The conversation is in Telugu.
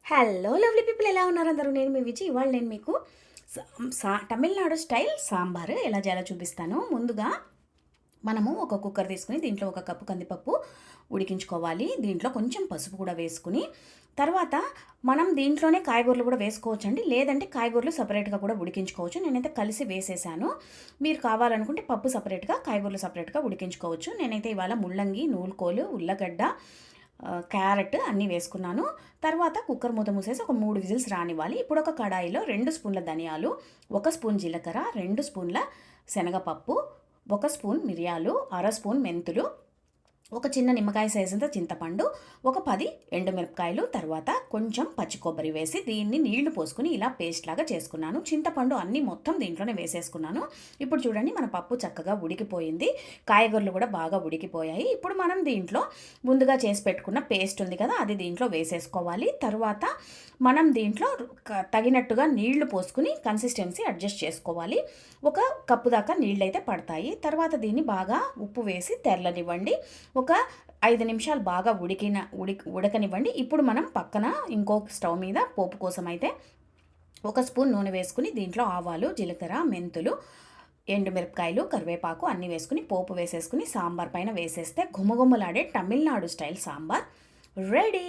హలో లవ్లీ పీపుల్, ఎలా ఉన్నారు అందరూ? నేను మీ విజయ్. ఇవాళ నేను మీకు తమిళనాడు స్టైల్ సాంబార్ ఎలా చేయాలో చూపిస్తాను. ముందుగా మనము ఒక కుక్కర్ తీసుకుని దీంట్లో ఒక కప్పు కందిపప్పు ఉడికించుకోవాలి. దీంట్లో కొంచెం పసుపు కూడా వేసుకుని తర్వాత మనం దీంట్లోనే కాయగూరలు కూడా వేసుకోవచ్చండి, లేదంటే కాయగూరలు సపరేట్గా కూడా ఉడికించుకోవచ్చు. నేనైతే కలిసి వేసేసాను. మీరు కావాలనుకుంటే పప్పు సపరేట్గా, కాయగూరలు సపరేట్గా ఉడికించుకోవచ్చు. నేనైతే ఇవాళ ముల్లంగి, నూలుకోలు, ఉల్లగడ్డ, క్యారెట్ అన్నీ వేసుకున్నాను. తర్వాత కుక్కర్ మూత మూసేసి ఒక 3 విజిల్స్ రానివ్వాలి. ఇప్పుడు ఒక కడాయిలో 2 స్పూన్ల ధనియాలు, 1 స్పూన్ జీలకర్ర, 2 స్పూన్ల శనగపప్పు, 1 స్పూన్ మిరియాలు, అర స్పూన్ మెంతులు, ఒక చిన్న నిమ్మకాయ సైజంత చింతపండు, ఒక 10 ఎండుమిరపకాయలు, తర్వాత కొంచెం పచ్చి కొబ్బరి వేసి దీన్ని నీళ్లు పోసుకుని ఇలా పేస్ట్ లాగా చేసుకున్నాను. చింతపండు అన్నీ మొత్తం దీంట్లోనే వేసేసుకున్నాను. ఇప్పుడు చూడండి, మన పప్పు చక్కగా ఉడికిపోయింది, కాయగూరలు కూడా బాగా ఉడికిపోయాయి. ఇప్పుడు మనం దీంట్లో ముందుగా చేసి పెట్టుకున్న పేస్ట్ ఉంది కదా, అది దీంట్లో వేసేసుకోవాలి. తర్వాత మనం దీంట్లో తగినట్టుగా నీళ్లు పోసుకుని కన్సిస్టెన్సీ అడ్జస్ట్ చేసుకోవాలి. ఒక కప్పు దాకా నీళ్ళు అయితే పడతాయి. తర్వాత దీన్ని బాగా ఉప్పు వేసి తెరలనివ్వండి. ఒక 5 నిమిషాలు బాగా ఉడకనివ్వండి. ఇప్పుడు మనం పక్కన ఇంకో స్టవ్ మీద పోపు కోసం అయితే 1 స్పూన్ నూనె వేసుకుని దీంట్లో ఆవాలు, జీలకర్ర, మెంతులు, ఎండుమిరపకాయలు, కరివేపాకు అన్నీ వేసుకుని పోపు వేసేసుకుని సాంబార్ పైన వేసేస్తే గుమగుమలాడే తమిళనాడు స్టైల్ సాంబార్ రెడీ.